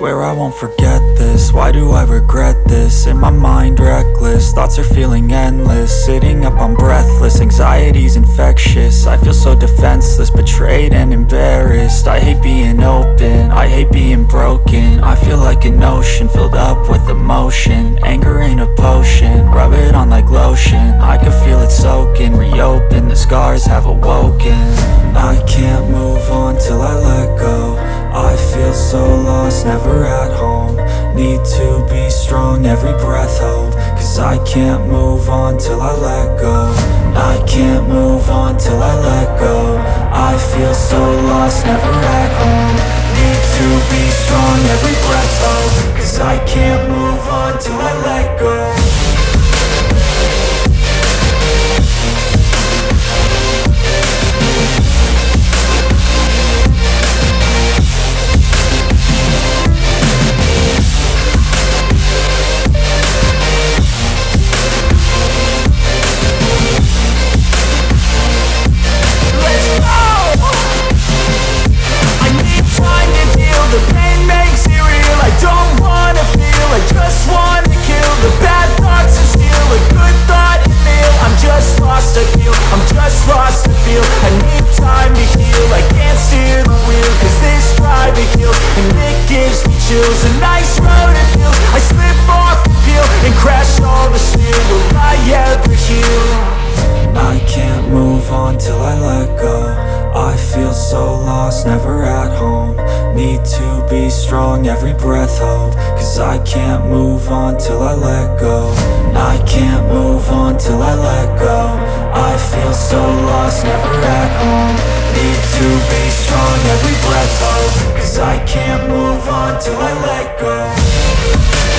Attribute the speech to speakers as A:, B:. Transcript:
A: swear I won't forget this. Why do I regret this? In my mind reckless, thoughts are feeling endless. Sitting up, I'm breathless, anxiety's infectious. I feel so defenseless, betrayed and embarrassed. I hate being open, I hate being broken. I feel like an ocean filled up with emotion. Anger ain't a potion, rub it on like lotion. I can feel it soaking, reopen, the scars have awoken. I can't move on till I let go. I feel so lost, never at home. Need to be strong, every breath hold. Cause I can't move on till I let go. I can't move on till I let go. I feel so lost, never at home. Need to be strong, every breath hold. Cause I can't move on till I let go.
B: A nice road to feel. I slip off the peel and crash all the steel. Will I ever heal?
A: I can't move on till I let go. I feel so lost, never at home. Need to be strong, every breath hold. Cause I can't move on till I let go. I can't move on till I let go. I feel so lost, never at home. Need to be strong, every breath hold. Cause I can't move on till I let go.